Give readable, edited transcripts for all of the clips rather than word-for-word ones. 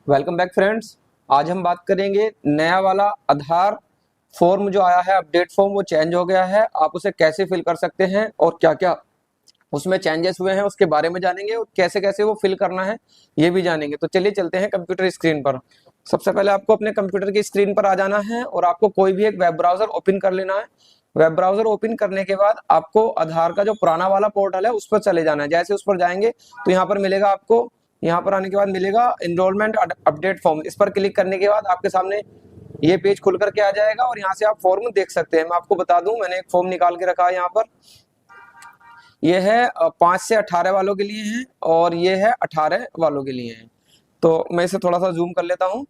Welcome back friends. आज हम बात करेंगे नया वाला आधार फॉर्म जो आया है, अपडेट फॉर्म वो चेंज हो गया है। आप उसे कैसे फिल कर सकते हैं और क्या क्या उसमें चेंजेस हुए हैं उसके बारे में जानेंगे और कैसे कैसे वो फिल करना है ये भी जानेंगे। तो चलिए चलते हैं कंप्यूटर स्क्रीन पर। सबसे पहले आपको अपने कंप्यूटर की स्क्रीन पर आ जाना है और आपको कोई भी एक वेब ब्राउजर ओपन कर लेना है। वेब ब्राउजर ओपन करने के बाद आपको आधार का जो पुराना वाला पोर्टल है उस पर चले जाना है। जैसे उस पर जाएंगे तो यहाँ पर मिलेगा आपको, यहाँ पर आने के बाद मिलेगा इनरोलमेंट अपडेट फॉर्म। इस पर क्लिक करने के बाद आपके सामने ये पेज खुल करके आ जाएगा और यहाँ से आप फॉर्म देख सकते हैं। मैं आपको बता दूं, मैंने एक फॉर्म निकाल के रखा है यहाँ पर। ये है 5 से 18 वालों के लिए है और ये है 18 वालों के लिए है। तो मैं इसे थोड़ा सा जूम कर लेता हूँ।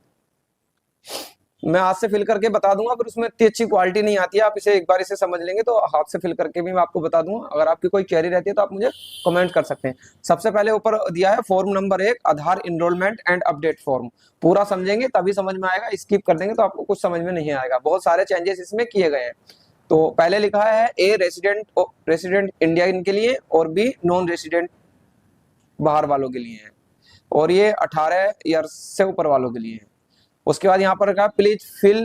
मैं हाथ से फिल करके बता दूंगा, पर उसमें इतनी अच्छी क्वालिटी नहीं आती है। आप इसे एक बार इसे समझ लेंगे तो हाथ से फिल करके भी मैं आपको बता दूंगा। अगर आपकी कोई क्वेरी रहती है तो आप मुझे कमेंट कर सकते हैं। सबसे पहले ऊपर दिया है form number 1, Aadhaar enrolment and update form. पूरा समझेंगे तभी समझ में आएगा, स्किप कर देंगे तो आपको कुछ समझ में नहीं आएगा। बहुत सारे चेंजेस इसमें किए गए हैं। तो पहले लिखा है ए रेसिडेंट इंडिया के लिए और बी नॉन रेसिडेंट बाहर वालों के लिए है, और ये 18 ईयर्स से ऊपर वालों के लिए है। उसके बाद यहाँ पर कहा please fill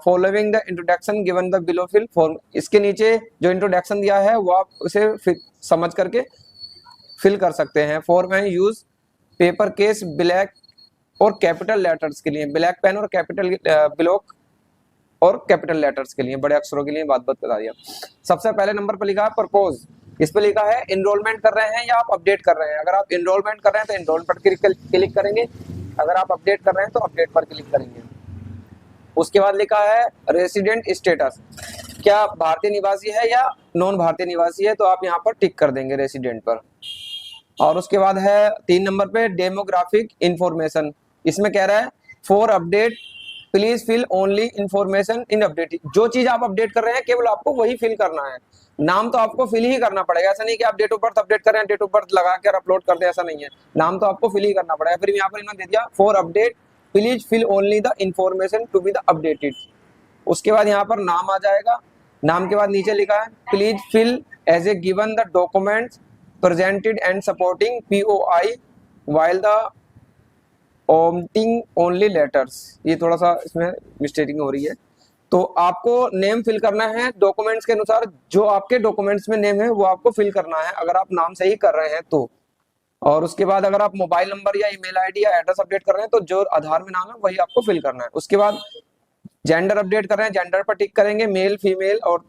following the introduction given the below fill form. इसके नीचे जो इंट्रोडक्शन दिया है वो आप उसे समझ करके फिल कर सकते हैं। फॉर्म है यूज पेपर केस ब्लैक और कैपिटल लेटर्स के लिए, ब्लैक पेन और कैपिटल ब्लॉक और कैपिटल लेटर्स के लिए, बड़े अक्षरों के लिए बात बता दिया। सबसे पहले नंबर पर लिखा है प्रपोज। इस पे लिखा है इनरोलमेंट कर रहे हैं या आप अपडेट कर रहे हैं। अगर आप इनरोलमेंट कर रहे हैं तो इनरोलमेंट पर क्लिक करेंगे। अगर आप अपडेट कर रहे हैं तो अपडेट पर क्लिक करेंगे। उसके बाद लिखा है रेसिडेंट स्टेटस, क्या भारतीय निवासी है या नॉन भारतीय निवासी है, तो आप यहाँ पर टिक कर देंगे रेसिडेंट पर। और उसके बाद है 3 नंबर पे डेमोग्राफिक इंफॉर्मेशन। इसमें कह रहा है for update please fill only information in update. जो चीज आप अपडेट कर रहे हैं केवल आपको वही फिल करना है। नाम तो आपको फिल ही करना पड़ेगा। ऐसा नहीं कि आप डेट ऑफ बर्थ अपडेट कर रहे हैं, डेट ऑफ बर्थ लगा कर अपलोड कर दे, ऐसा नहीं है। नाम तो आपको फिल ही करना पड़ेगा। फिर यहाँ पर इन्होंने दे दिया for update please fill only the information to be the updated. उसके बाद यहाँ पर नाम आ जाएगा। नाम के बाद नीचे लिखा है please fill as a given the documents presented and supporting POI while the omitting only letters. ये थोड़ा सा इसमें मिस्टेकिंग हो रही है। तो आपको नेम फिल करना है डॉक्यूमेंट्स के अनुसार। जो आपके डॉक्यूमेंट्स में नेम है वो आपको फिल करना है, अगर आप नाम सही कर रहे हैं तो। और उसके बाद अगर आप मोबाइल नंबर या ईमेल आईडी या एड्रेस अपडेट कर रहे हैं तो जो आधार में नाम है वही आपको फिल करना है। उसके बाद जेंडर अपडेट कर रहे हैं, जेंडर पर टिक करेंगे, मेल फीमेल, और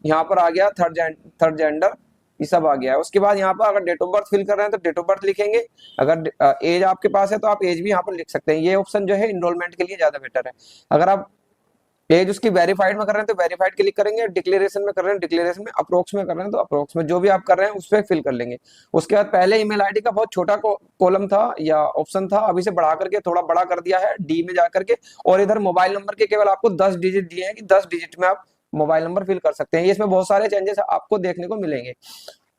यहाँ पर आ गया थर्ड जेंडर, ये सब आ गया है। उसके बाद यहाँ पर अगर डेट ऑफ बर्थ फिल कर रहे हैं तो डेट ऑफ बर्थ लिखेंगे। अगर एज आपके पास है तो आप एज भी यहाँ पर लिख सकते हैं। ये ऑप्शन जो है इनरोलमेंट के लिए ज्यादा बेटर है। अगर आप एज उसकी वेरीफाइड में कर रहे हैं तो वेरीफाइड क्लिक करेंगे, डिक्लेरेशन में कर रहे हैं डिक्लेरेशन में, अप्रोक्स में कर रहे हैं तो अप्रोक्स में, जो भी आप कर रहे हैं उस पर फिल कर लेंगे। उसके बाद पहले ईमेल आईडी का बहुत छोटा कॉलम था या ऑप्शन था, अभी से बढ़ा करके थोड़ा बड़ा कर दिया है डी में जाकर के। और इधर मोबाइल नंबर के केवल आपको 10 डिजिट दिए हैं कि 10 डिजिट में आप मोबाइल नंबर फिल कर सकते हैं। ये इसमें बहुत सारे चेंजेस आपको देखने को मिलेंगे।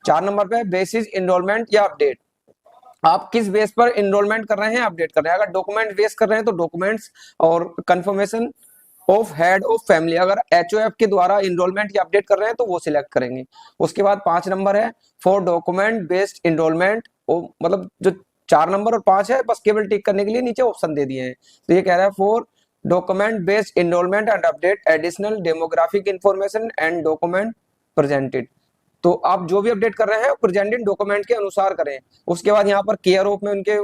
4 नंबर पे बेसिस इनरोलमेंट या अपडेट। आप किस बेस पर इनरोलमेंट कर रहे हैं, अपडेट कर रहे हैं। अगर डॉक्यूमेंट बेस कर रहे हैं तो डॉक्यूमेंट्स और confirmation of head of family. अगर एचओएफ के द्वारा इनरोलमेंट या अपडेट कर रहे हैं तो वो सिलेक्ट करेंगे। उसके बाद 5 नंबर है फॉर डॉक्यूमेंट बेस्ड इनरोलमेंट। मतलब जो 4 नंबर और 5 है बस केवल टिक करने के लिए नीचे ऑप्शन दे दिए हैं। तो ये कह रहा है for document based enrolment and update additional demographic information and document presented. तो आप जो भी अपडेट कर रहे हैं प्रेजेंटेड डॉक्यूमेंट के अनुसार करें। उसके बाद यहाँ पर केयर ऑफ में उनके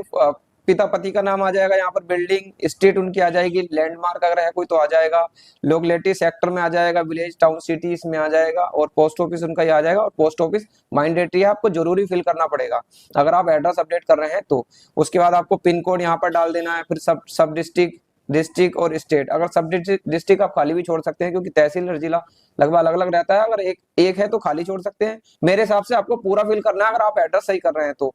पिता पति का नाम आ जाएगा, यहाँ पर बिल्डिंग स्टेट उनकी आ जाएगी, लैंडमार्क अगर है कोई तो आ जाएगा, लोकेलिटी सेक्टर में आ जाएगा, विलेज टाउन सिटी इसमें आ जाएगा, और पोस्ट ऑफिस उनका ही आ जाएगा। और पोस्ट ऑफिस मैंडेटरी है, आपको जरूरी फिल करना पड़ेगा अगर आप एड्रेस अपडेट कर रहे हैं तो। उसके बाद आपको पिन कोड यहाँ पर डाल देना है। फिर सब डिस्ट्रिक्ट और स्टेट। अगर सब डिस्ट्रिक्ट आप खाली भी छोड़ सकते हैं क्योंकि तहसील और जिला लगभग अलग अलग रहता है। अगर एक है तो खाली छोड़ सकते हैं। मेरे हिसाब से आपको पूरा फिल करना है अगर आप एड्रेस सही कर रहे हैं तो।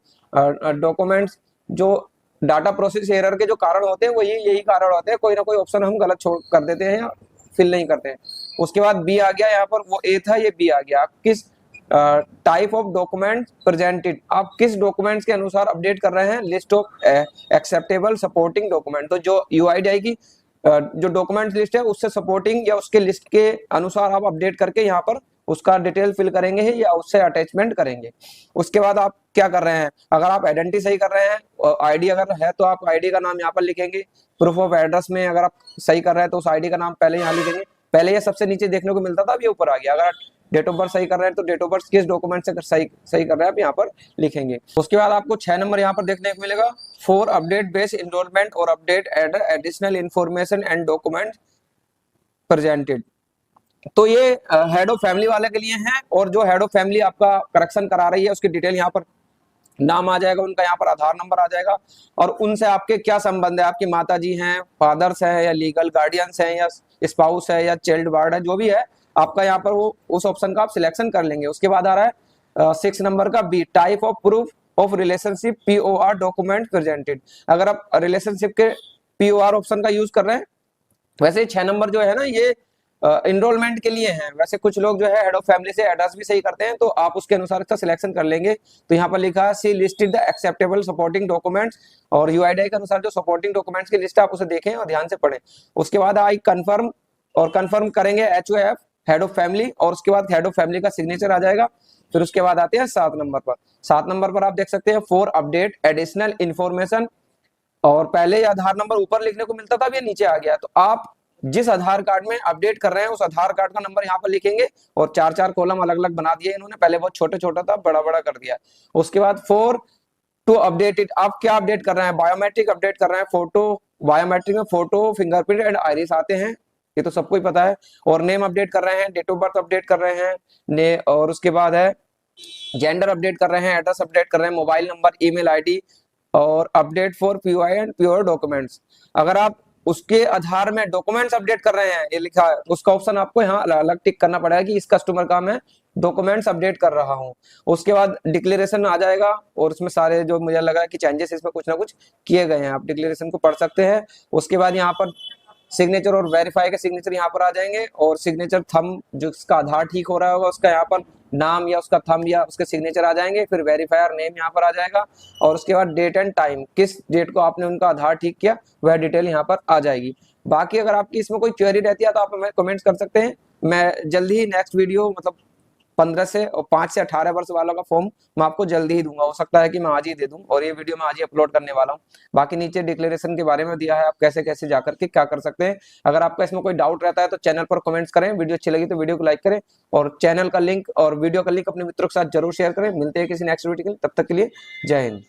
डॉक्यूमेंट्स जो डाटा प्रोसेस एरर के जो कारण होते हैं वो यही कारण होते हैं, कोई ना कोई ऑप्शन हम गलत छोड़ कर देते हैं या फिल नहीं करते हैं। उसके बाद बी आ गया, यहाँ पर वो ए था ये बी आ गया। आप किस टाइप ऑफ डॉक्यूमेंट प्रेजेंटेड, आप किस डॉक्यूमेंट्स के अनुसार अपडेट कर रहे हैं। List of acceptable supporting document, तो जो यूआईडी आएगी जो डॉक्यूमेंट लिस्ट है उससे सपोर्टिंग या उसके लिस्ट के अनुसार आप अपडेट करके यहाँ पर उसका डिटेल फिल करेंगे या उससे अटैचमेंट करेंगे। उसके बाद आप क्या कर रहे हैं, अगर आप आइडेंटिटी सही कर रहे हैं आईडी अगर है तो आप आईडी का नाम यहाँ पर लिखेंगे। प्रूफ ऑफ एड्रेस में अगर आप सही कर रहे हैं तो उस आईडी का नाम पहले यहाँ लिखेंगे। पहले ये सबसे नीचे देखने को मिलता था, अब ये ऊपर आ गया। अगर डेट ऑफ बर्थ सही कर रहे हैं तो डेट ऑफ बर्थ किस डॉक्यूमेंट से सही कर रहे हैं आप यहाँ पर लिखेंगे। उसके बाद आपको 6 नंबर यहाँ पर देखने को मिलेगा, फॉर अपडेट बेस इनरोलमेंट और update ad additional information and document presented. तो ये हेड ऑफ फैमिली वाले के लिए है, और जो हेड ऑफ फैमिली आपका करेक्शन करा रही है उसकी डिटेल यहाँ पर नाम आ जाएगा, उनका यहाँ पर आधार नंबर आ जाएगा, और उनसे आपके क्या संबंध है, आपकी माता जी हैं, फादर्स हैं, या लीगल गार्डियंस हैं, या स्पाउस है, या चाइल्ड वार्ड है, जो भी है आपका यहाँ पर वो उस ऑप्शन का आप सिलेक्शन कर लेंगे। उसके बाद आ रहा है 6 नंबर का B, type of proof of relationship POR document presented. अगर आप रिलेशनशिप के POR ऑप्शन का यूज कर रहे हैं, वैसे 6 नंबर जो है ना ये इनरोलमेंट के लिए है। वैसे कुछ लोग जो है हेड ऑफ फैमिली से एड्रेस भी सही करते हैं, तो आप उसके अनुसार इसका सिलेक्शन कर लेंगे। तो यहाँ पर लिखा है see listed the acceptable supporting documents, और UIDAI के अनुसार जो सपोर्टिंग डॉक्यूमेंट्स की लिस्ट है आप उसे देखें और ध्यान से पढ़ें। उसके बाद आई कंफर्म, और कंफर्म करेंगे HOF हेड ऑफ फैमिली, और उसके बाद हेड ऑफ फैमिली का सिग्नेचर आ जाएगा। फिर उसके बाद आते हैं 7 नंबर पर। 7 नंबर पर आप देख सकते हैं फॉर अपडेट एडिशनल इंफॉर्मेशन, और पहले आधार नंबर ऊपर लिखने को मिलता था, अब ये नीचे आ गया। तो आप जिस आधार कार्ड में अपडेट कर रहे हैं उस आधार कार्ड का नंबर यहाँ पर लिखेंगे, और 4-4 कॉलम अलग अलग बना दिए इन्होंने, पहले बहुत छोटा छोटा था, बड़ा बड़ा कर दिया। उसके बाद फॉर टू अपडेट इट, आप क्या अपडेट कर रहे हैं, बायोमेट्रिक अपडेट कर रहे हैं, फोटो, बायोमेट्रिक में फोटो, फिंगरप्रिंट एंड आइरिस आते हैं, ये तो सबको ही पता है। और नेम अपडेट कर रहे हैं, डेट ऑफ बर्थ अपडेट कर रहे हैं, और उसके बाद है जेंडर अपडेट कर रहे हैं, एड्रेस अपडेट कर रहे हैं, मोबाइल नंबर, ईमेल आईडी, और update for POI and pure documents. अगर आप उसके आधार में डॉक्यूमेंट्स अपडेट कर रहे हैं, ये लिखा है, उसका ऑप्शन आपको यहाँ अलग टिक करना पड़ेगा कि इस कस्टमर का मैं डॉक्यूमेंट्स अपडेट कर रहा हूँ। उसके बाद डिक्लेरेशन आ जाएगा, और उसमें सारे जो मुझे लगा कि चेंजेस इसमें कुछ ना कुछ किए गए हैं, आप डिक्लेरेशन को पढ़ सकते हैं। उसके बाद यहाँ पर सिग्नेचर और वेरीफाई के सिग्नेचर यहाँ पर आ जाएंगे, और सिग्नेचर थंब, जिसका आधार ठीक हो रहा होगा उसका यहाँ पर नाम या उसका थंब या उसके सिग्नेचर आ जाएंगे। फिर वेरीफायर नेम यहाँ पर आ जाएगा, और उसके बाद डेट एंड टाइम, किस डेट को आपने उनका आधार ठीक किया वह डिटेल यहाँ पर आ जाएगी। बाकी अगर आपकी इसमें कोई क्वेरी रहती है तो आप हमें कमेंट्स कर सकते हैं। मैं जल्दी ही नेक्स्ट वीडियो, मतलब 15 से और 5 से 18 वर्ष वालों का फॉर्म मैं आपको जल्दी ही दूंगा, हो सकता है कि मैं आज ही दे दूं, और ये वीडियो मैं आज ही अपलोड करने वाला हूं। बाकी नीचे डिक्लेरेशन के बारे में दिया है, आप कैसे कैसे जाकर के क्या कर सकते हैं। अगर आपका इसमें कोई डाउट रहता है तो चैनल पर कमेंट्स करें, वीडियो अच्छी लगी तो वीडियो को लाइक करें, और चैनल का लिंक और वीडियो का लिंक अपने मित्रों के साथ जरूर शेयर करें। मिलते हैं किसी नेक्स्ट वीडियो के लिए, तब तक के लिए जय हिंद।